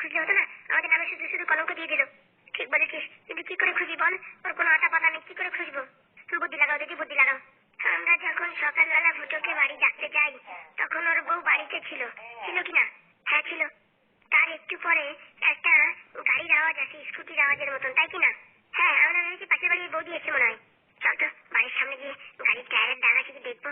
খুঁজলে হতো না? আমাদের নামে শুধু শুধু কলঙ্ক দিয়ে দিল। ঠিক বলেছিস, কিন্তু কি করে খুঁজি বল? ওর কোনো আটা পাতা নেই, কি করে খুঁজবো? বুদ্ধি লাগাও দিদি, বুদ্ধি লাগাও। আমরা যখন সকালবেলা ফুটোকে বাড়ি ডাকতে যাই তখন ওর বউ বাড়িতে ছিল। ছিল কিনা? হ্যাঁ ছিল। তার একটু পরে একটা গাড়ির আওয়াজ আসে, স্কুটির আওয়াজের মতন, তাই কিনা? হ্যাঁ, আমরা ভেবেছি পাশের বাড়ির বৌদি এসে মনে হয়। চল তো বাড়ির সামনে গিয়ে গাড়ির টায়ারের দাগ আছে কি দেখবো।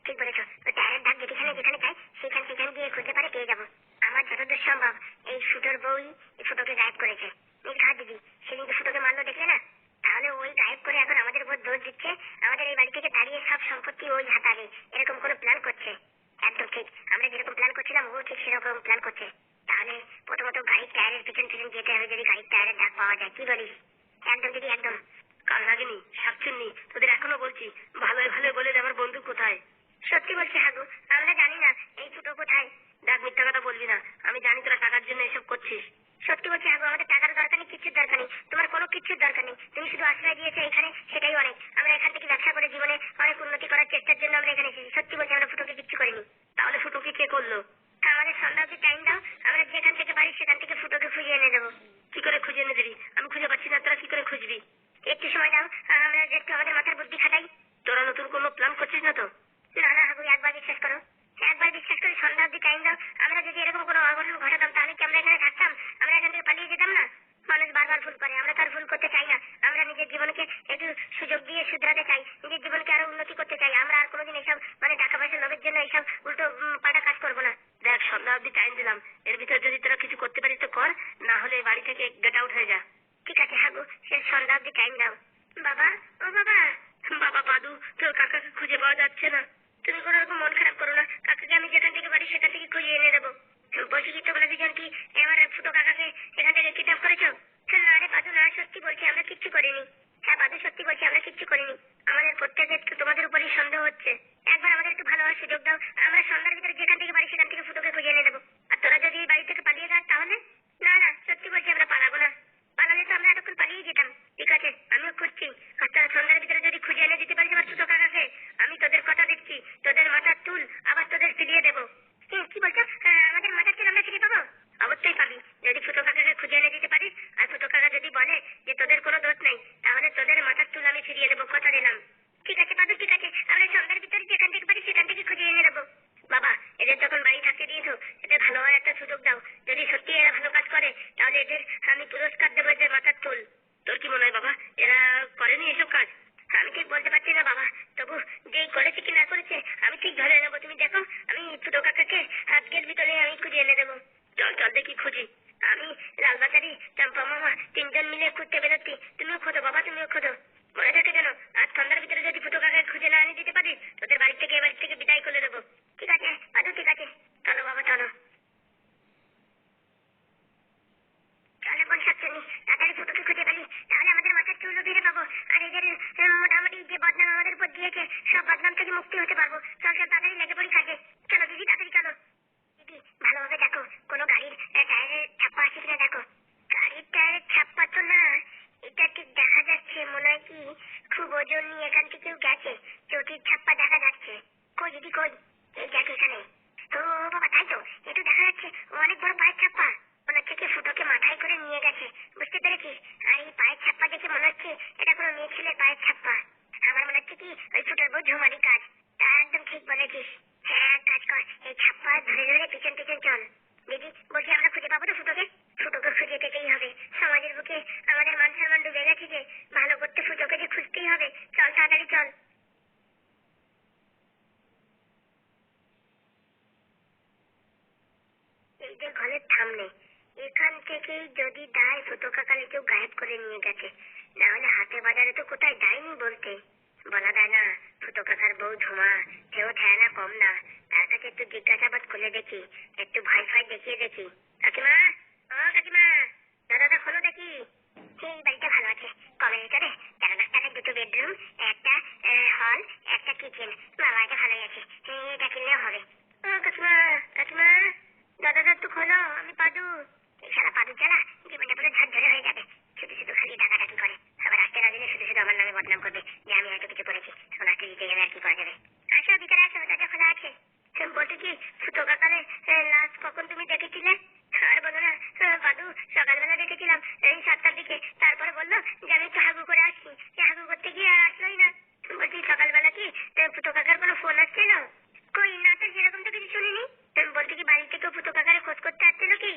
ঠিক বলেছো, তো টায়ারের দাগ যেখানে যেখানে চাই সেখানে গিয়ে খুঁজতে পারে পেয়ে যাবো। আমার যতদূর সম্ভব এই ফুটোর বউই ফুটোকে গায়েব করেছে। নির্ঘাত দিদি সেদিনকে ফুটোকে মারলো দেখলে না? তাহলে ওই গায়েব করে এখন আমাদের উপর দোষ দিচ্ছে, আমাদের এই বাড়ি থেকে তাড়িয়ে সব সম্পত্তি ওই হাতাবে, এরকম কোনো প্ল্যান করছে। একদম ঠিক, আমরা যেরকম প্ল্যান করছিলাম ও ঠিক সেরকম প্ল্যান করছে। তাহলে প্রথমত গাড়ির টায়ারের পিছন যেতে হবে, যদি গাড়ির টায়ারের দাগ পাওয়া যায়। কি বলিস? একদম দিদি একদম। কাল লাগেনি শাকচুন্নি, তোদের এখনো বলছি ভালোই ভালো বলে আমার বন্ধু কোথায়? সত্যি বলছি হাগু, আমরা জানি না এই ফুটো কোথায়। দেখ মিথ্যা কথা বলবি না, আমি জানি তোরা টাকার জন্য এসব করছিস। সত্যি বলছি হাগু, আমাদের টাকার দরকার নেই, কিচ্ছুর দরকার নেই, তোমার কোনো কিচ্ছুর দরকার নেই। তুমি শুধু আশ্রয় দিয়েছো এখানে, সেটাই অনেক। আমরা এখান থেকে ব্যবসা করে জীবনে অনেক উন্নতি করার চেষ্টার জন্য আমরা এখানে এসেছি। সত্যি বলছি, আমরা ফুটোকে কিচ্ছু করিনি। তাহলে ফুটোকে কে করলো? আমাদের সন্ধ্যা অব্দি টাইম দাও, আমরা যেখান থেকে পারি সেখান থেকে ফুটোকে খুঁজে এনে দেবো। কি করে খুঁজে এনে দিবি? আমি খুঁজে পাচ্ছি না, তোরা কি করে খুঁজবি? একটু সময় দাও, আমরা একটু আমাদের মাথার বুদ্ধি খাটাই। তোরা নতুন কোনো প্ল্যান করছিস না তো? না না হাগু, একবার বিশ্বাস করো, একবার বিশ্বাস করে সন্ধ্যা অব্দি টাইম দাও। আমরা যদি এরকম কোনো অঘটন ঘটাতাম তাহলে কি আমরা এখানে থাকতাম? আমরা এখান থেকে পালিয়ে যেতাম না? মানুষ বারবার ভুল করে, আমরা তো আর ভুল করতে চাই না। আমরা নিজের জীবনকে একটু সুযোগ দিয়ে শুধরাতে চাই, নিজের জীবনকে আরো উন্নতি করতে চাই। আমরা আর কোনোদিন এইসব টাকা পয়সা লোভের জন্য এইসব উল্টো পাল্টা কাজ করবো না। দেখ সন্ধ্যা অব্দি টাইম দিলাম, এর ভিতর যদি তোরা কিছু করতে পারিস তো কর, না হলে বাড়ি থেকে গেট আউট হয়ে যা। ঠিক আছে হাগু, সে সন্ধ্যা অব্দি টাইম দাও। বাবা, ও বাবা। বাবা পাদু, তোর কাকাকে খুঁজে পাওয়া যাচ্ছে না। তুমি কোনো রকম মন খারাপ করো না, কাকাকে আমি যেখান থেকে পারি সেখান থেকে খুঁজে এনে দেবো। বলছি কি তোমরা দুজন কি এবার ফুটো কাকাকে এখান থেকে কিডন্যাপ করেছো? না রে পাদু না, সত্যি বলছি আমরা কিচ্ছু করিনি। হ্যাঁ পাদু সত্যি বলছি, আমরা কিচ্ছু করিনি। আমাদের প্রত্যেকের তোমাদের উপরই সন্দেহ হচ্ছে। একবার আমাদের একটু ভালো হওয়ার সুযোগ দাও, আমরা সন্ধ্যার ভিতরে যেখান থেকে পারি সেখান থেকে ফুটোকে খুঁজে এনে দেবো। আর তোরা যদি এই বাড়ি থেকে পালিয়ে যাস তাহলে? না না সত্যি বলছি, আমরা পালাবো না। পালালে তো আমরা এতক্ষণ পালিয়ে যেতাম। ঠিক আছে আমিও খুঁজছি, আর তোরা সন্ধ্যার ভিতরে যদি খুঁজে এনে দিতে পারিস আমার ফুটো কাকাকে, আমি তোদের কথা দিচ্ছি, তোদের মাথার চুল আবার তোদের ফিরিয়ে দেবো। কি বলছো? আমাদের মাথার চুল আমরা ফিরে পাবো? অবশ্যই পাবি, যদি ফুটো কাকাকে খুঁজে এনে দিতে পারিস। আর ফুটো কাকা যদি বলে যে তোদের কোনো দোষ নেই, তাহলে তোদের মাথার চুল আমি ফিরিয়ে দেবো, কথা দিলাম। ঠিক আছে পাদু, ঠিক আছে, আমরা সন্ধ্যার ভিতরে যেখান থেকে পারি সেখান থেকে খুঁজে এনে দেবো। বাবা এদের যখন বাড়ি থাকতে দিয়েছো, এদের ভালো হওয়ার একটা সুযোগ দাও। যদি সত্যি এরা ভালো কাজ করে তাহলে এদের আমি পুরস্কার দেবো, এদের মাথার চুল। তোর কি মনে হয় বাবা, এরা করেনি এসব কাজ? আমি ঠিক বলতে পারছি না বাবা, তবু যেই করেছে কি না করেছে আমি ঠিক ধরে নেবো। তুমি দেখো, আমি ফুটো কাকাকে আজকের ভিতরে আমি খুঁজে এনে দেবো। চল চল দেখি খুঁজি। আমি লালবাজারি চম্পা মামা তিনজন মিলে খুঁজতে বেরোচ্ছি, তুমিও খোঁজো বাবা, তুমিও খোঁজো। মনে থাকে যেন, আজ সন্ধ্যার ভিতরে যদি ফুটো কাকাকে খুঁজে না এনে দিতে পারি তোদের বাড়ি থেকে এবার থেকে বিদায় করে দেবো। ঠিক আছে পাদু, ঠিক আছে, চলো বাবা চলো। চলো বোন শাকচুন্নি, তাড়াতাড়ি ফুটোকে খুঁজে পেলি, তাহলে আমাদের মাথার চুলও ফিরে পাবো। আর এদের মোটামুটি যে বদনাম আমাদের উপর দিয়েছে সব বদনাম থেকে মুক্তি হতে পারবো। চল চল তাড়াতাড়ি লেগে পড়ি কাজে। চলো দিদি তাড়াতাড়ি চলো। দিদি ভালোভাবে দেখো কোনো গাড়ির টায়ারের ছাপ্পা আছে কিনা দেখো। গাড়ির টায়ারের ছাপ্পা তো না, এটা ঠিক দেখা যাচ্ছে মনে হয় কি খুব ওজন নিয়ে এখান থেকে কেউ গেছে, চটির ছাপ্পা দেখা যাচ্ছে। কই দিদি কই? এই দেখো এখানে। ও বাবা তাই তো, এটা দেখা যাচ্ছে অনেক বড় পায়ের ছাপ্পা। মনে হচ্ছে কি ফুটোকে মাথায় করে নিয়ে গেছে, বুঝতে পেরেছিস? আর এই পায়ের ছাপ্পা দেখে মনে হচ্ছে এটা কোনো মেয়ে ছেলের পায়ের ছাপ্পা। আমার মনে হচ্ছে কি ওই ফুটোর বউ ঝুমারি কাজ। তা একদম ঠিক বলেছিস। হ্যাঁ কাজ কর, এই ছাপ্পা ধরে ধরে পিছন পিছন চল। দিদি বলছি আমরা খুঁজে পাবো তো ফুটোকে? ফুটোকে খুঁজে পেতেই হবে, সমাজের বুকে আমাদের মান সম্মান ডুবে গেছে যে, ভালো করতে ফুটোকে যে খুঁজতেই হবে। চল তাড়াতাড়ি চল। এই যে ঘরের সামনে, এখান থেকেই যদি দায় ফুটো কাকালে কেউ গায়েব করে নিয়ে গেছে, না হলে হাটে বাজারে তো কোথায় যায়নি বলতে বলা যায় না। ফুটো কাকার বউ ঝুমা, সেও ছায় না কম না, তার কাছে একটু জিজ্ঞাসাবাদ করলে দেখি, একটু ভয় ভয় দেখিয়ে দেখি। কাকিমা, ও কাকিমা, দাদা খোলো দেখি। এই বাড়িটা ভালো আছে, কমের ভিতরে 4 লাখ টাকায় 2টো বেডরুম, একটা হল, একটা কিচেন। বাবা এটা ভালোই আছে, এটা কিনলেও হবে। ও কাকিমা, কাকিমা, দাদা একটু খোলো, আমি পাদু। এই সারা পাদু চালা জীবনটা পুরো ঝরঝরে হয়ে যাবে। শুধু শুধু খালি ডাকাডাকি করে, আবার আসতে না দিলে শুধু শুধু আমার নামে বদনাম করবে যে আমি হয়তো কিছু করেছি। এখন আসতে দিতে যাবে, আর কি করা যাবে। আসো ভিতরে আসো, দরজা খোলা আছে। বলছি কি ফুটো কাকারে লাস্ট কখন তুমি দেখেছিলে? আর বলো না পাদু, গেছিলাম এই 7টার দিকে, তারপরে বললো যে আমি একটু হাগু করে আসছি, হাগু করতে গিয়ে আর আসলোই না। বলছি সকালবেলা কি ফুটো কাকার কোনো ফোন আসছিল? কই না তো, সেরকম তো কিছু শুনিনি। বলতে কি বাড়ি থেকে ফুটো কাকারে খোঁজ করতে আসছিল কি?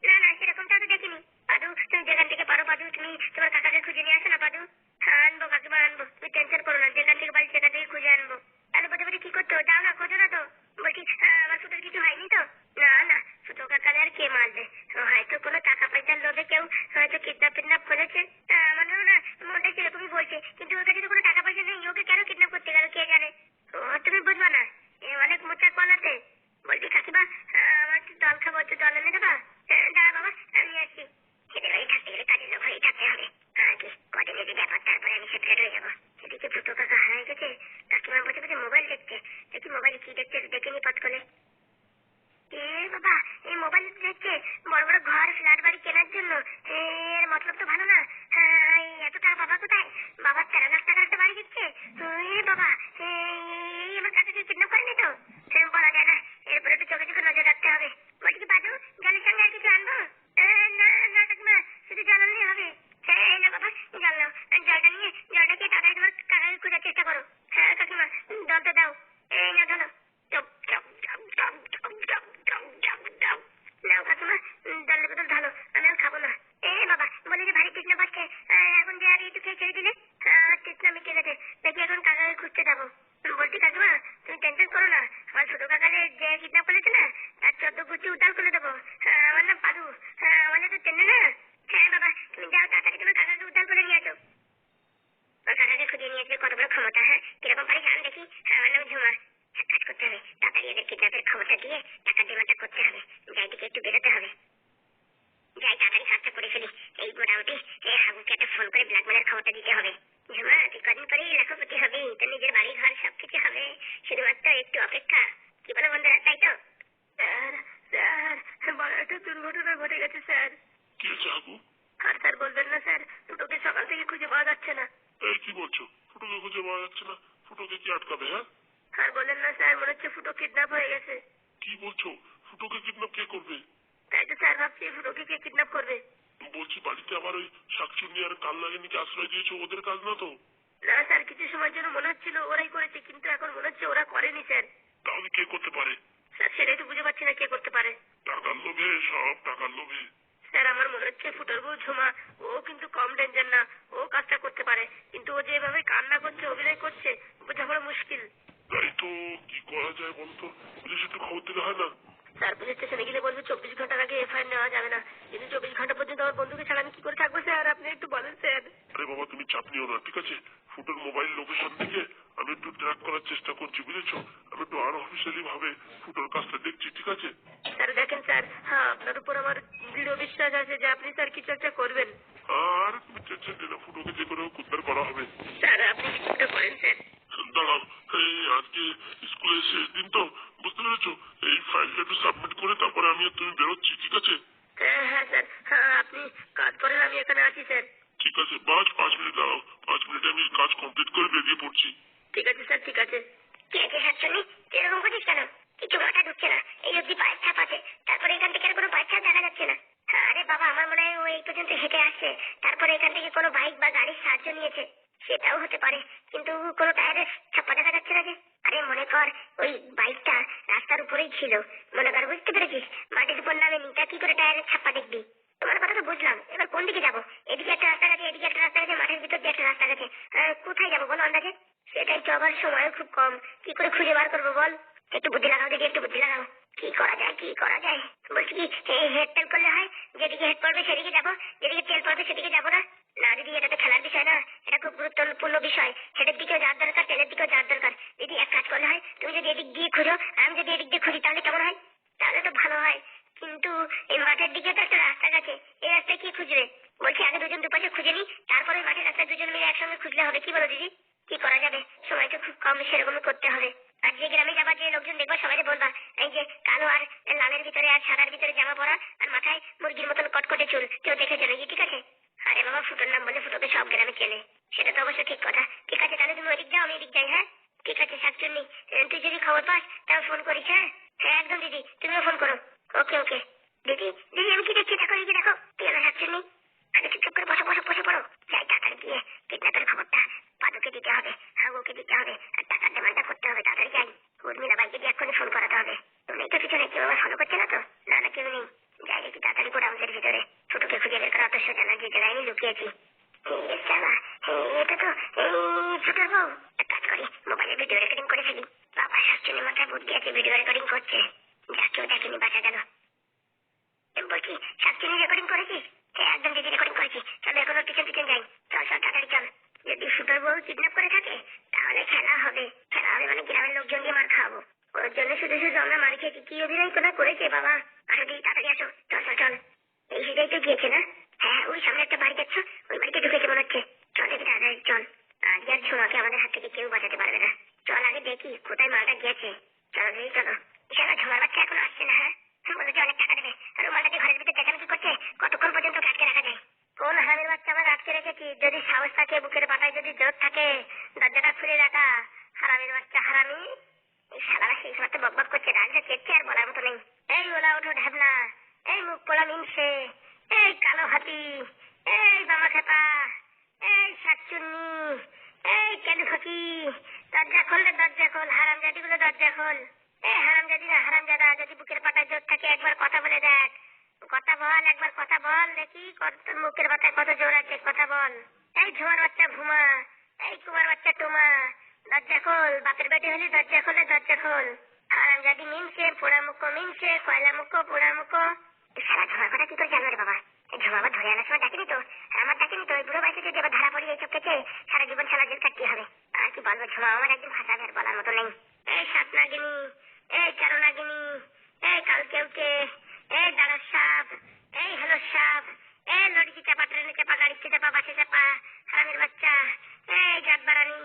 না না, সেরকমটা তো দেখিনি। পাদু তুমি যেখান থেকে পারো, পাদু তুমি তোমার কাকাকে খুঁজে নিয়ে আসো না পাদু। হ্যাঁ আনবো কাকিমা আনবো, তুমি টেনশন করো না, যেখান থেকে বাড়ি সেখান থেকে খুঁজে আনবো। তাহলে বলতে বলতে কি করতো, যাও না খোঁজো না তো। বলছি আমার ফুটোর কিছু হয়নি তো? না না, ফুটো কাকারে আর কে মারবে, হয়তো কোনো টাকা পয়সার লোভে কেউ হয়তো কিডন্যাপ টিডন্যাপ করেছে। আমারও না মনটা সেরকমই বলছে, কিন্তু ওর কাছে তো কোনো টাকা পয়সা নেই, ওকে কেন কিডন্যাপ করতে গেল কে জানে। ও তুমি বুঝবা না, এ অনেক মোটা কল আছে। বলছি কাকিমা আমার একটু জল খাবো, একটু জল এনে দেবা? দাঁড়া বাবা আমি আসছি। খেতে বাড়ি থাকতে গেলে কাজের লোক হয়েই থাকতে হবে। কি কদিনের যে ব্যাপার, তারপরে আমি সেপারেট হয়ে যাবো। এদিকে ফুটো কাকা হারাই গেছে, কাকিমা বসে বসে মোবাইল দেখছে। দেখি মোবাইলে কি দেখছে দেখে নি পট করে। এ বাবা, এই মোবাইল দেখছে বড় বড় ঘর ফ্ল্যাট বাড়ি কেনার জন্য। এর মতলব তো ভালো না। এত টাকা বাবা কোথায়? বাবা 13 লাখ টাকার একটা বাড়ি দিচ্ছে। এ বাবা, এই আমার কাকাকে কিডন্যাপ করেনি তো? বলা যায় না, এরপরে একটু চোখে চোখে নজর রাখতে হবে। বলছি কি বাদু, জলের সঙ্গে আর কিছু আনবো? না না কাকিমা, শুধু জল আনলেই হবে। এই না বাবা, জল নাও, জলটা নিয়ে জলটা খেয়ে তাড়াতাড়ি তোমার কাকাকে খোঁজার চেষ্টা করো। হ্যাঁ কাকিমা, জলটা দাও। এই না ধরো। Chop chop chop chop chop chop chop chop chop. নাও কাকিমা, জলের বোতল ঢালো, আমি আর খাবো না। এ বাবা, বলি যে ভারী তৃষ্ণা পাচ্ছে, এখন যে আর একটু খেয়ে ছেড়ে দিলে তৃষ্ণা মিটে গেছে। দেখি এখন কাকাকে খুঁজতে যাবো। বলছি কাকিমা তুমি টেনশন করো না, আমার ছোট কাকারে যে কিডন্যাপ করেছে না, তার 14 গুচ্ছি উদ্ধার করে দেবো। আমার নাম পাদু, আমাদের তো চেনে না। হ্যাঁ বাবা, তুমি যাও তাড়াতাড়ি তোমার কাকাকে উদ্ধার করে নিয়ে আসো। ওর কাকাকে খুঁজে নিয়ে আসলে কত বড় ক্ষমতা, হ্যাঁ কিরকম পারি জান দেখি। আমার নাম ঝুমা। এক কাজ করতে হবে, তাড়াতাড়ি এদের কিডন্যাপের খবরটা দিয়ে টাকার ডিমান্ডটা করতে হবে। যাই দিকে একটু বেরোতে হবে, যাই তাড়াতাড়ি কাজটা করে ফেলি। এই মোটামুটি হাবুকে একটা ফোন করে ব্ল্যাকমেলের খবরটা দিতে হবে। ঝুমা তুই কদিন পরেই লাখপতি হবি, তোর নিজের বাড়ি ঘর সবকিছু হবে, শুধুমাত্র একটু অপেক্ষা। কি বলো বন্ধুরা, তাই তো? স্যার স্যার, বড় একটা দুর্ঘটনা ঘটে গেছে স্যার। কি হয়েছে হাবু? আর স্যার বলবেন না স্যার, দুটোকে সকাল থেকে খুঁজে পাওয়া যাচ্ছে না। এই কি বলছো? ফুটোকে খুঁজে পাওয়া যাচ্ছে না? ফুটোকে কি আটকাবে? হ্যাঁ আর বলেন না স্যার, মনে হচ্ছে ফুটো কিডন্যাপ হয়ে গেছে। কি বলছো? ফুটোকে কিডন্যাপ কে করবে? তাই তো স্যার ভাবছি, ফুটোকে কে কিডন্যাপ করবে। বলছি বাড়িতে আবার ওই শাকচুন্নি আর কালনাগিনীকে আশ্রয় দিয়েছো, ওদের কাজ না তো? না স্যার, কিছু সময়ের জন্য মনে হচ্ছিল ওরাই করেছে, কিন্তু এখন মনে হচ্ছে ওরা করেনি স্যার। তাহলে কে করতে পারে? স্যার সেটাই তো বুঝে পাচ্ছি না কে করতে পারে। টাকার লোভে, সব টাকার লোভে। স্যার আমার মনে হচ্ছে ফুটোর বউ ঝুমা, ও কিন্তু কম ডেঞ্জার না, ও কাজটা করতে পারে। কিন্তু ও যেভাবে কান্না করছে, অভিনয় করছে, বোঝা বড় মুশকিল। তাই তো, কি করা যায় বলতো? পুলিশ একটু খবর দিলে হয় না? স্যার পুলিশ স্টেশনে গেলে বলবে 24 ঘন্টার আগে এফআইআর নেওয়া যাবে না, কিন্তু 24 ঘন্টা পর্যন্ত আমার বন্ধুকে ছাড়া আমি কি করে থাকবো স্যার, আপনি একটু বলেন স্যার। আরে বাবা তুমি চাপ নিও না, ঠিক আছে? ফুটোর মোবাইল লোকেশন থেকে আমি একটু ট্র্যাক করার চেষ্টা করছি, বুঝেছো? আমি একটু আনঅফিসিয়ালি ভাবে ফুটোর কাজটা দেখছি, ঠিক আছে? স্যার দেখেন স্যার, হ্যাঁ আপনার উপর আমার দৃঢ় বিশ্বাস আছে যে আপনি স্যার কিছু একটা করবেন। আর তুমি টেনশন নিও না, ফুটোকে যে করে হোক উদ্ধার করা হবে। স্যার আপনি কিছু একটা করেন স্যার। দাঁড়াও, এই আজকে স্কুলের শেষ দিন তো, বুঝতে পেরেছো? এই ফাইলটা একটু সাবমিট করে তারপরে আমি আর তুমি বেরোচ্ছি, ঠিক আছে? হ্যাঁ হ্যাঁ স্যার, হ্যাঁ আপনি কাজ করেন, আমি এখানে আছি স্যার। ঠিক আছে, বাস 5 মিনিট দাঁড়াও, 5 মিনিটে আমি কাজ কমপ্লিট করে বেরিয়ে পড়ছি। ঠিক আছে স্যার, ঠিক আছে। কি আছে শাকচুন্নি, তুই এরকম করছিস কেন? কিছু মাথা ঢুকছে না, এই অব্দি পায়ের ছাপ আছে, তারপরে এখান থেকে আর কোনো পায়ের ছাপ দেখা যাচ্ছে না। আরে বাবা, আমার মনে হয় ও এই পর্যন্ত হেঁটে আসছে, তারপরে এখান থেকে কোনো বাইক বা গাড়ির সাহায্য নিয়েছে। সেটাও হতে পারে, কিন্তু কোনো টায়ারের ছাপ্পা দেখা যাচ্ছে না যে। আরে মনে কর ওই বাইকটা রাস্তার উপরেই ছিল, মনে কর, বুঝতে পেরেছিস? মাটির উপর নামেনি, তা কি করে টায়ারের ছাপ্পা দেখবি? তোমার কথা তো বুঝলাম, এবার কোন দিকে যাবো? এদিকে একটা রাস্তা গেছে, এদিকে একটা রাস্তা গেছে, মাঠের ভিতর দিয়ে একটা রাস্তা গেছে। কোথায় যাবো বলো আন্দাজে? সেটাই তো, আবার সময়ও খুব কম, কি করে খুঁজে বার করবো বল? একটু বুদ্ধি লাগাও দেখি, একটু বুদ্ধি লাগাও। কি করা যায়, কি করা যায়? বলছি কি হেড তেল করলে হয়? যেদিকে হেড পড়বে সেদিকে যাবো, যেদিকে তেল পড়বে সেদিকে যাবো না? না দিদি, এটা তো খেলার বিষয় না, এটা খুব গুরুত্বপূর্ণ বিষয়। হেডের দিকেও যাওয়ার দরকার, তেলের দিকেও যাওয়ার দরকার। দিদি এক কাজ করলে হয়, তুমি যদি এদিক দিয়ে খুঁজো আর আমি যদি এদিক দিয়ে খুঁজি, তাহলে কেমন হয়? তাহলে তো ভালো হয়, কিন্তু এই মাঠের দিকে তো একটা রাস্তা গেছে, এই রাস্তায় কি খুঁজবে? বলছি আগে দুজন দুপাশে খুঁজে নি, তারপরে মাঠের রাস্তায় দুজন মিলে একসঙ্গে খুঁজলে হবে, কি বলো দিদি? কি করা যাবে, সময় তো খুব কম, সেরকমই করতে হবে। আর যে গ্রামে যাবা, যে লোকজন দেখবা, সবাই বলবা এই যে কালো আর লালের ভিতরে আর সাদার ভিতরে জামা পরা আর মাথায় মুরগির মতন কটকটে চুল, কেউ দেখেছে নাকি? ঠিক আছে? আরে বাবা, ফুটোর নাম বলে ফুটোকে সব গ্রামে চেনে, সেটা তো অবশ্য ঠিক কথা। ঠিক আছে, তাহলে তুমি ওইদিক যাও, আমি এদিক যাই। হ্যাঁ ঠিক আছে শাকচুন্নি, তুই যদি খবর পাস তাও ফোন করিস। হ্যাঁ হ্যাঁ একদম দিদি, তুমিও ফোন করো। ওকে ওকে দিদি। দিদি আমি কি দেখছি, দেখো এই যে দেখো, কি হলো শাকচুন্নি? পড়ো, যাই তাড়াতাড়ি গিয়ে কিডন্যাপের খবরটা পাদুকে দিতে হবে, হাগুকে দিতে হবে, আর টাকার ডিমান্ডটা করতে হবে। তাড়াতাড়ি যাই, উর্মিলা বাইকে দিয়ে এক্ষুনি ফোন করাতে হবে। তুমি তো পিছনে কেউ আবার ফলো করছে না তো? না না, কেউ নেই। যাই দেখি তাড়াতাড়ি গোডাউনের ভিতরে ফুটুকে খুঁজে বের করা অত সোজা না, যে জায়গায় আমি লুকিয়েছি। এটা তো ফুটোর বউ। এক কাজ করি, মোবাইলে ভিডিও রেকর্ডিং করে ফেলি। বাবা শাকচুনি মাথায় বুদ্ধি আছে, ভিডিও রেকর্ডিং করছে। যা কেউ দেখেনি, বাঁচা গেল। বলছি, শাকচুনি রেকর্ডিং করেছিস? হ্যাঁ, একদম দিদি রেকর্ডিং করেছি। চলো এখন ওর পিছন পিছন যাই। চল চল তাড়াতাড়ি চল। যদি ফুটোর বউ কিডন্যাপ করে থাকে তাহলে খেলা হবে। খেলা হবে মানে গ্রামের লোকজন দিয়ে মার খাওয়াবো। ওর জন্য শুধু শুধু আমরা মার খেয়েছি। কি অভিনয় করেছে বাবা। আসো দিদি, তাড়াতাড়ি আসো। চল চল চল। এই সিটাই তো গিয়েছে না? হ্যাঁ, ওই সামনে একটা বাড়ি যাচ্ছ, ওই বাড়িতে ঢুকেছে মনে হচ্ছে। চল দেখি তাড়াতাড়ি চল। আজকে আর ছোঁয়াকে আমাদের হাত থেকে কেউ বাঁচাতে পারবে না। চল আগে দেখি কোথায় মালটা গিয়েছে। চলো দিদি চলো। শালা ঝোমার বাচ্চা এখন আসছে না? হ্যাঁ, বলেছে অনেক টাকা দেবে। আর ও মালটাকে ঘরের ভিতরে চেঁচামেচি করছে। কতক্ষণ পর্যন্ত আটকে রাখা যায়? কোন হারামির বাচ্চা আমার আটকে রেখেছি? যদি সাহস থাকে, বুকের পাটায় যদি জোর থাকে, দরজাটা খুলে রাখা। হারামির বাচ্চা হারামি। এই শালারা সেই সময় তো বকবক করছে, রাগটা চেপছে আর বলার মতো নেই। এই ওলা ওঠো ঢ্যাবনা, এই মুখ পোড়া মিনসে, এই কালো হাতি, এই বামা খেপা, এই শাকচুন্নি, এই কেলু ফকি, দরজা খোল রে, দরজা খোল। হারামজাদি গুলো দরজা খোল। এই হারামজাদি না হারামজাদা, যদি বুকের পাটায় জোর থাকে একবার কথা বলে দেখ। কথা বল, একবার কথা বল দেখি, তোর মুখের পাতায় কত জোর আছে, কথা বল। এই ঝুমার বাচ্চা ঘুমা, এই কুমার বাচ্চা টুমা, দরজা খোল। বাপের বেটি হলি দরজা খোলে, দরজা খোল। হারামজাদি মিনসে, পোড়া মুখো মিনসে, কয়লা মুখো, পোড়া মুখো। সারা ঝুমার কথা কি করে জানো রে বাবা? ঝুমা আবার ধরে আনার সময় ডাকিনি তো, আর আমার ডাকিনি তো। ওই বুড়ো বাড়িতে যদি এবার ধরা পড়ি এইসব থেকে সারা জীবন সারা জেল কাটতে হবে। আর কি বলবো, ঝুমা আমার একদিন ভাষাবে আর বলার মতো নেই। এই সাত নাগিনী, এই চারো নাগিনী, এই কালকেউকে, এই দাঁড়ার সাপ, এই হলো সাপ, এই লড়িতে চাপা, ট্রেনে চাপা, গাড়িতে চাপা, বাসে চাপা, হারামের বাচ্চা, এই জাত বাড়ানি।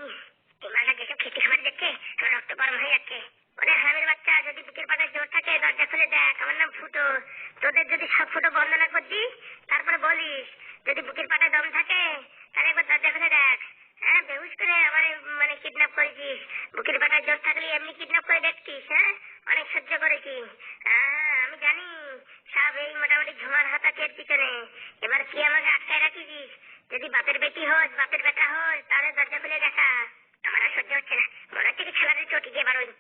এই মালটা যেসব খেতে খাবার দেখছে আমার রক্ত গরম হয়ে যাচ্ছে। ওরে হারামের বাচ্চা, যদি বুকের পাটায় জোর থাকে দরজা খুলে দেখ। আমার নাম ফুটো। তোদের যদি সব ফুটো বন্দনা করছি তারপরে বলিস। যদি বুকের পাটায় দম থাকে তাহলে একবার দরজা খুলে দেখ। হ্যাঁ, বেহুশ করে আমার মানে কিডন্যাপ করেছিস। বুকের পাটায় জোর থাকলে এমনি কিডন্যাপ করে দেখছিস? হ্যাঁ, অনেক সহ্য করেছি। আমি জানি সব এই মোটামুটি ঝুমার হাতাকের পিছনে। এবার কি আমাকে আটকায় রাখিস? যদি বাপের বেটি হোস, বাপের বেটা হোস, তাহলে দরজা খুলে দেখা। আমার আর সহ্য হচ্ছে না, মনে হচ্ছে কি ছেলেদের চটি দিয়ে বারোই।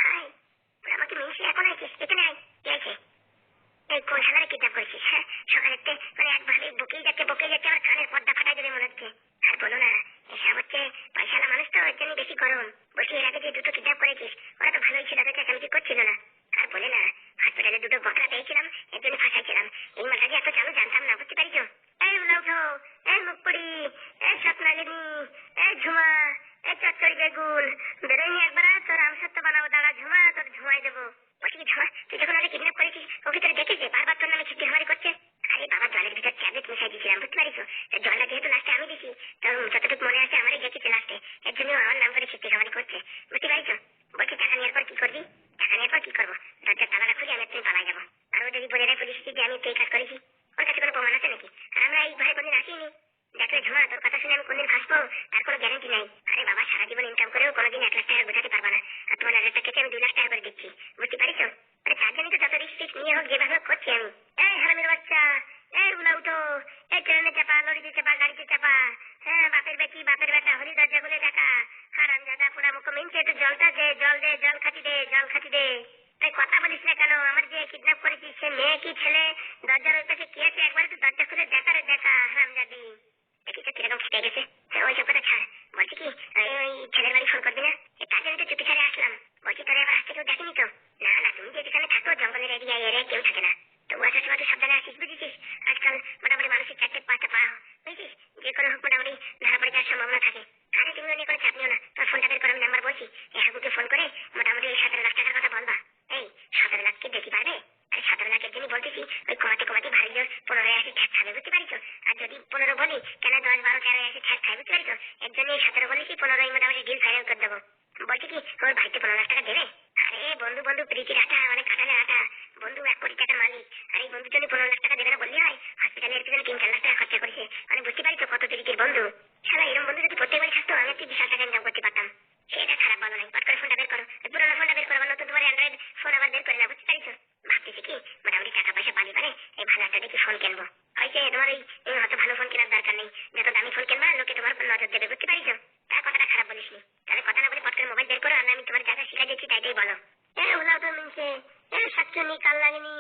হাই, আমাকে মিশে এখন আইছিস? এখানে আয়। কি আছে? এই কোন শালারে কিডন্যাপ করেছিস? হ্যাঁ, সকালেতে মানে একভাবে বকেই যাচ্ছে, আমার কানের পর্দা ফাটাই দেবে মনে হচ্ছে। আর বলো না, এসব হচ্ছে পয়সালা মানুষ তো, ওর জন্য বেশি গরম। বলছি, এর আগে যে দুটো কিডন্যাপ করেছিস ওরা তো ভালোই ছিল, তো চেঁচামেচি করছিল না। আর বলে না, হসপিটালে দুটো বকরা পেয়েছিলাম, এর জন্য ফাঁসাইছিলাম। এই মাথা যে এত চালু জানতাম না, বুঝতে পারিস? এই উঠো, এই মুখপুরি, এই স্বপ্নালিনী, এই ঝুমা, এই চচ্চড়ি বেগুন, বেরোয়নি একবার তোর আমসত্ব বানাবো। দাঁড়া ঝুমা, তোর ঝুমাই দেবো। বলছি কি ঝুমা, তুই যখন ওকে কিডন্যাপ করেছিস ওকে তোর দেখেছে বারবার তোর নামে ছিটকে হামারি করছে? আরে বাবা, জলের ভিতর ট্যাবলেট মিশাই দিয়েছিলাম, বুঝতে পারিস? জলটা যেহেতু লাস্টে আমি দিছি, তোর যতটুকু মনে আছে আমারই দেখেছে লাস্টে, এর জন্য আমার নাম করে ছিটকে হামারি করছে, বুঝতে পারিস? বলছি, টাকা নেওয়ার পর কি করবি? টাকা নেওয়ার পর কি করবো? দরজার তালাটা খুলে আমি তুমি পালাই যাবো। আর ও যদি বলে দেয় পুলিশকে যে আমি এই কাজ করেছি, ওর কাছে কোনো প্রমাণ আছে নাকি? আর আমরা এই ভয়ে কোনদিন আসিনি। দেখলে ঝুমা, তোর কথা শুনে আমি কোনদিন ফাঁসবো তার কোনো গ্যারান্টি নাই। আরে বাবা, সারা জীবন ইনকাম করেও কোনোদিন 1 লাখ টাকা গোছাতে পারবা না। আর তোমার নজরটা কেটে আমি 2 লাখ টাকা করে দিচ্ছি, বুঝতে পারিস? মানে তার জন্যই তো যত রিস্ক নিয়ে হোক যেভাবে হোক করছি আমি। এই হারামের বাচ্চা, এই উলা উঠো, এই ট্রেনে চাপা, লরিতে চাপা, গাড়িতে চাপা। হ্যাঁ, বাপের বেটি, বাপের বেটা হলি দরজা খুলে দেখা। হারামজাদা পোড়া মুখ মিনছে, একটু জলটা দে, জল দে, জল খাতি দে, জল খাতি দে। তাই কথা বলিস না কেন? আমার যে কিডন্যাপ করেছিস সে মেয়ে কি ছেলে? দরজার ওই পাশে কি আছে একবার একটু দরজা খুলে দেখা রে, দেখা। হারামজাদি দেখি তো কিরকম খেতে গেছে। ওইসব কথা ছাড়। বলছি কি, ওই ছেলের বাড়ি ফোন করবি না? তার জন্য তো চুপি ছাড়ে আসলাম। বলছি, তোর এবার হাতে কেউ দেখেনি তো? না না, তুমি যে যেখানে থাকো জঙ্গলের এরিয়ায়, এরিয়ায় কেউ থাকে না। তবু আসার সময় তো সাবধানে আসিস, বুঝেছিস? আজকাল মোটামুটি মানুষের 4-5টা পা, বুঝেছিস? যে কোনো হোক মোটামুটি ধরা পড়ে যাওয়ার সম্ভাবনা থাকে। আরে তুমি নিয়ে কোনো চাপ নিও না, তোর ফোনটা বের করে আমি নাম্বার বলছি। এই হাগুকে ফোন করে মোটামুটি ওই 17 লাখ টাকার কথা বলবা। এই 17 লাখ কি বেশি পারবে? আরে 17 লাখের জন্য বলতেছি, ওই কমাতে কমাতে ভারী জোর 15 আসি ঠ্যাক খাবে, বুঝতে পারিস? আর যদি 15 বলি, কেন 10-12-13 আসি ঠ্যাক খাই, বুঝতে পারিস? এর জন্য 17 বলেছি, 15 মোটামুটি ডিল ফাইনাল করে দেবো। বলছি কি, ওর বাড়িতে 15 লাখ টাকা দেবে? আরে বন্ধু বন্ধু প্রীতির আটা, মানে কাটালে আটা। বন্ধু 1 কোটি টাকার মালিক, আর এই বন্ধুর জন্য 15 লাখ টাকা দেবে না বললি হয়? হসপিটালের পিছনে 3-4 লাখ টাকা খরচা করেছে, মানে বুঝতে পারিস কত প্রীতির বন্ধু। শালা এরকম বন্ধু যদি প্রত্যেকবারই থাকতো আমি একটু বিশাল টাকা ইনকাম করতে পারতাম। সেটা খারাপ বলো নাই, পট করে ফোনটা বের করো, পুরোনো ফোনটা বের করো, আবার নতুন তোমার অ্যান্ড্রয়েড ফোন আবার বের করে না, বুঝতে পারিস? ভাবতেছি কি, মোটামুটি টাকা পয়সা পালি পারে এই ভালো একটা দেখি ফোন কিনবো। হয় হয়েছে তোমার এই অত ভালো ফোন কেনার দরকার নেই, যত দামি ফোন কিনবা লোকে তোমার উপর নজর দেবে, বুঝতে পারিস? তার কথাটা খারাপ বলিসনি, তাহলে কথা না বলে পট করে মোবাইল বের করো, আর আমি তোমার যা যা শিখা দিচ্ছি তাইটাই বলো। ওলাও তো মিনছে, শাকচুনি, কাল লাগেনি,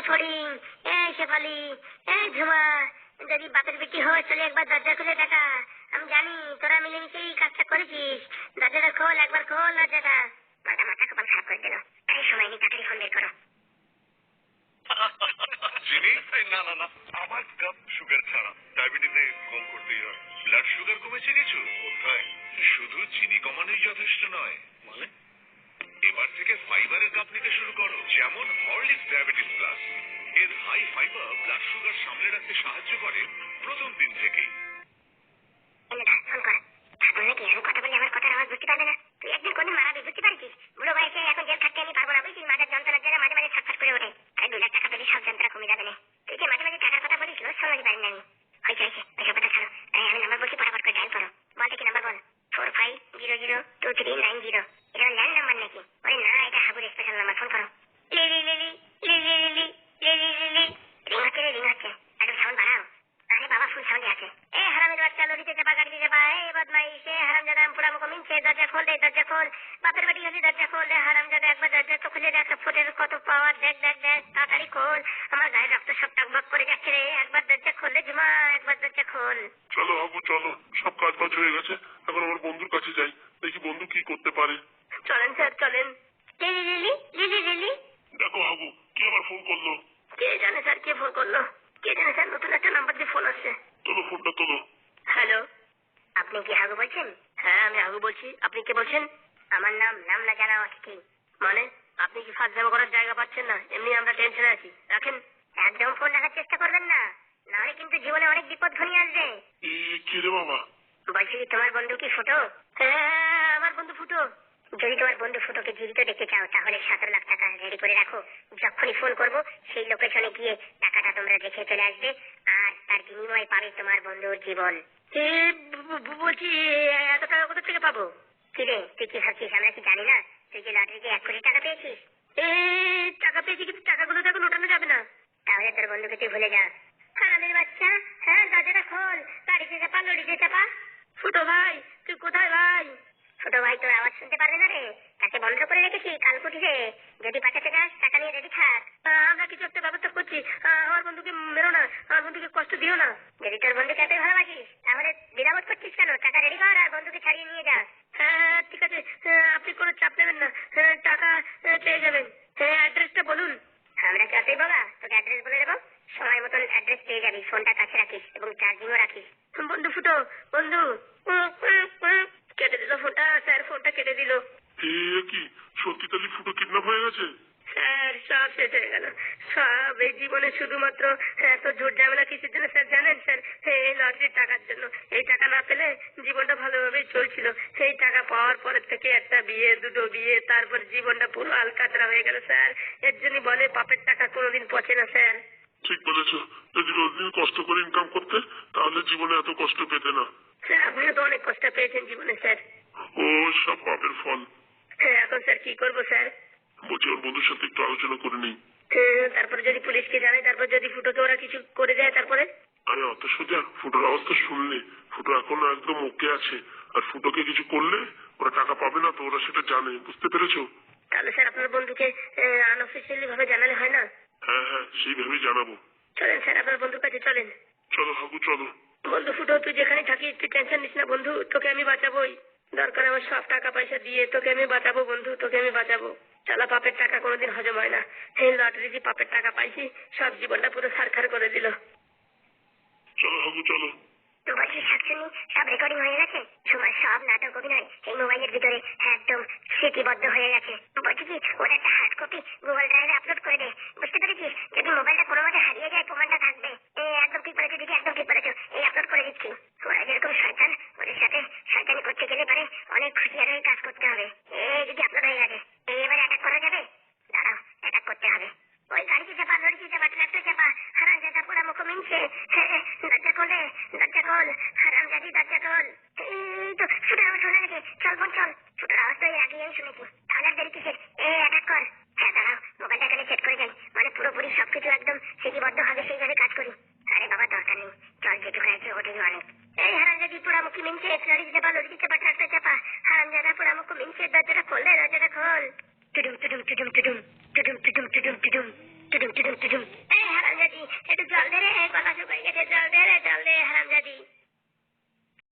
ফড়িং, শেফালি, ঝুমা, যদি বাপের বেটি হয় চলে একবার দরজা খুলে দেখা। আমি জানি তোরা মিলেমিশে এই কাজটা করেছিস, দরজাটা খোল, একবার খোল দরজাটা। মাথা মাথা কপাল খারাপ করে দিল। তাই সময় নেই, তাড়াতাড়ি ফোন বের করো। চিনি? না না না, আমার কাপ সুগার ছাড়া। ডায়াবেটিসে কম করতেই হয়। ব্লাড সুগার কমেছে কিছু? কোথায়? শুধু চিনি কমানোই যথেষ্ট নয়। মানে? এবার থেকে ফাইবারের কাপ নিতে শুরু করো, যেমন হরলিক্স ডায়াবেটিস প্লাস। এর হাই ফাইবার ব্লাড সুগার সামলে রাখতে সাহায্য করে প্রথম দিন থেকেই। ফোন কর। ঠাকুর নাকি আমি কথা বললে আমার কথার আওয়াজ বুঝতে পারবে না? তুই একদিন কোনদিন মারাবি, বুঝতে পারছিস? বুড়ো বয়সে এখন জেল খাটতে আমি পারবো না, বুঝছিস? মাথার যন্ত্রণার জায়গায় মাঝে মাঝে ছটফট করে ওঠে। আরে 2 লাখ টাকা পেলে সব যন্ত্রণা কমে যাবে না। তুই যে মাঝে মাঝে টাকার কথা বলিস লোক সামলাতে পারি না আমি। হয়েছে ওইসব কথা ছাড়ো। আমি নাম্বার বলছি, ফটাফট করে ডায়াল করো। বল কি নাম্বার বল। 45002390। এটা ল্যান্ড নাম্বার নাকি? ওরে না, এটা হাবুর স্পেশাল নাম্বার। ফোন করো। রিং হচ্ছে রে, রিং হচ্ছে। একটু সাউন্ড বাড়াও। আরে বাবা, ফুল সাউন্ডে আছে। হারামের বাচ্চা, লরিতে চাপা, গাড়িতে চাপা, বদমাইশ, হারামজাদা, পুরা মুখ মিনছে। দরজা খোল রে, দরজা খোল। বাপের বাড়ি হলে দরজা খোল রে হারামজাদা। একবার দরজা তো খুলে দেখ, ফুটের কত পাওয়ার। দেখ দেখ দেখ, তাড়াতাড়ি খোল। আমার গায়ে রক্ত সব টকবক করে যাচ্ছে রে। একবার দরজা খোল রে ঝুমা, একবার দরজা খোল। চলো হাবু চলো, সব কাজ বাজ হয়ে গেছে, এখন আমার বন্ধুর কাছে যাই, দেখি বন্ধু কি করতে পারে। চলেন স্যার, চলেন। লিলি, দেখো হাবু, কি আবার ফোন করলো? কে জানে স্যার, কে ফোন করলো? কে জানে স্যার, নতুন একটা নাম্বার দিয়ে ফোন আসছে। তোলো ফোনটা, তোলো। হ্যালো, আপনি কি হাগু বলছেন? হ্যাঁ, আমি হাগু বলছি। আপনি কে বলছেন? আমার নাম না জানা আছে কি? মানে আপনি কি ফাঁস জামা করার জায়গা পাচ্ছেন না? এমনি আমরা টেনশনে আছি, রাখেন। একদম ফোন রাখার চেষ্টা করবেন না, নাহলে কিন্তু জীবনে অনেক বিপদ ঘনিয়ে আসবে। কি রে বাবা? বলছি তোমার বন্ধু কি ফুটো? হ্যাঁ, আমার বন্ধু ফুটো। যদি তোমার বন্ধু ফুটোকে জীবিত দেখতে চাও তাহলে 17 লাখ টাকা রেডি করে রাখো। যখনই ফোন করবো সেই লোকেশনে গিয়ে টাকাটা তোমরা দেখে চলে আসবে, আর তার বিনিময়ে পাবে তোমার বন্ধুর জীবন। বলছি এত টাকা কোথা থেকে পাবো? কিরে, তুই কি ভাবছিস আমরা কি জানি না? তুই যে লটারিতে 1 কোটি টাকা পেয়েছিস। টাকা পেয়েছি, কিন্তু টাকাগুলো তো এখন ওঠানো যাবে না। তাহলে তোর বন্ধুকে তুই ভুলে যা। হারামের বাচ্চা, হ্যাঁ দরজাটা খোল। গাড়িতে চাপা, লরিতে চাপা। ফুটো ভাই, তুই কোথায় ভাই? ছোট ভাই তোর আওয়াজ শুনতে পারবে না রে, তাকে বন্ধ করে রেখেছি কালকুটিতে। যদি বাঁচাতে যাস টাকা নিয়ে রেডি থাক। আমরা কিছু একটা ব্যবস্থা করছি। আমার বন্ধুকে মেরো না, আমার বন্ধুকে কষ্ট দিও না। যদি তোর বন্ধুকে এতই ভালোবাসিস তাহলে দ্বিধাবোধ করছিস কেন? টাকা রেডি কর আর বন্ধুকে ছাড়িয়ে নিয়ে যা। হ্যাঁ ঠিক আছে, আপনি কোনো চাপ নেবেন না, টাকা পেয়ে যাবেন। অ্যাড্রেসটা বলুন। আমরা চাপি বাবা, তোকে অ্যাড্রেস বলে দেবো। সময় মতন অ্যাড্রেস পেয়ে যাবি। ফোনটা কাছে রাখিস এবং চার্জিংও রাখিস। বন্ধু ফুটো, বন্ধু। কেটে দিল ফোনটা স্যার, ফোনটা কেটে দিল। কি সত্যি তাহলে ফুটো কিডন্যাপ হয়ে গেছে? স্যার সব শেষ হয়ে গেল, সব। এই জীবনে শুধুমাত্র এত ঝুট ঝামেলা কিসের জন্য স্যার জানেন? স্যার এই লটারির টাকার জন্য। এই টাকা না পেলে জীবনটা ভালোভাবেই চলছিল। সেই টাকা পাওয়ার পরের থেকে একটা বিয়ে, 2টো বিয়ে, তারপর জীবনটা পুরো আলকাতরা হয়ে গেল স্যার। এর জন্য বলে পাপের টাকা কোনোদিন পচে না স্যার। ঠিক বলেছ, যদি রোজদিন কষ্ট করে ইনকাম করতে তাহলে জীবনে এত কষ্ট পেতে না। স্যার আপনিও তো অনেক কষ্ট পেয়েছেন জীবনে স্যার। ও সব পাপের ফল। এখন স্যার কি করবো স্যার? বলছি ওর বন্ধুর সাথে একটু আলোচনা করে নেই। তারপরে যদি পুলিশকে জানাই, তারপর যদি ফুটোকে ওরা কিছু করে দেয় তারপরে? আরে অত সোজা, ফুটোর অবস্থা শুনলে। ফুটো এখনো একদম ওকে আছে, আর ফুটোকে কিছু করলে ওরা টাকা পাবে না তো, ওরা সেটা জানে, বুঝতে পেরেছো? তাহলে স্যার আপনার বন্ধুকে আনঅফিসিয়ালি ভাবে জানালে হয় না? হ্যাঁ সেইভাবেই জানাবো। চলেন স্যার, আপনার বন্ধুর কাছে চলেন। চলো হাবু চলো। বন্ধু ফুটো, তুই যেখানে থাকিস তুই টেনশন নিস না বন্ধু, তোকে আমি বাঁচাবোই। দরকার আমার সব টাকা পয়সা দিয়ে তোকে আমি বাঁচাবো বন্ধু, তোকে আমি বাঁচাবো। চালা পাপের টাকা কোনোদিন হজম হয় না। এই লটারি যে পাপের টাকা পাইছি, সব জীবনটা পুরো সারখার করে দিল। চলো হাবু চলো। তো বলছি শাকচুনি, সব রেকর্ডিং হয়ে গেছে। তোমার সব নাটক অভিনয় এই মোবাইলের ভিতরে একদম স্মৃতিবদ্ধ হয়ে গেছে। বলছি কি, ওর একটা হার্ড কপি গুগল ড্রাইভে আপলোড করে দে। বুঝতে পেরেছিস? যদি মোবাইলটা কোনো মতে হারিয়ে যায় প্রমাণটা থাকবে। একদম ঠিক বলেছো দিদি, একদম ঠিক বলেছো। এই আপলোড করে দিচ্ছি। ওরা যেরকম শয়তান, ওদের সাথে শয়তানি করতে গেলে পারে অনেক খুশিয়ার হয়ে কাজ করতে হবে। যদি আপলোড হয়ে গেছে, এবারে অ্যাটাক করা যাবে। দাঁড়াও, অ্যাটাক করতে হবে। ওই গাড়িতে চাপা, লরিতে চাপা, ট্রাক্টর চাপা। হারামজাদা পুরা মুখ মিনছে। দরজা খোলে, দরজা খোল। হারামজাদি দরজা খোল। এই তো ফুটার আওয়াজ শোনা গেছে। চল বোন চল। ফুটার আওয়াজ তো এর আগেই আমি শুনেছি। তাহলে আর দেরি কিসের? অ্যাটাক কর। হ্যাঁ দাঁড়াও, মোবাইলটা এখানে সেট করে যাই, মানে পুরোপুরি সবকিছু একদম স্মৃতিবদ্ধ হবে সেইভাবে কাজ করি। আরে বাবা মিনছে লরি চাপা ট্রাক্টর চাপা হারামজাদা পোড়ামুখ মিনছে দরজাটা খোল রে দরজাটা খোল টুডুম টুডুম টুডুম টুডুম টুডুম টুডুম টুডুম টুডুম টুডুম টুডুম টুডুম এই হারামজাদি একটু জল দে রে গলা শুকাই গেছে জল দে হারামজাদি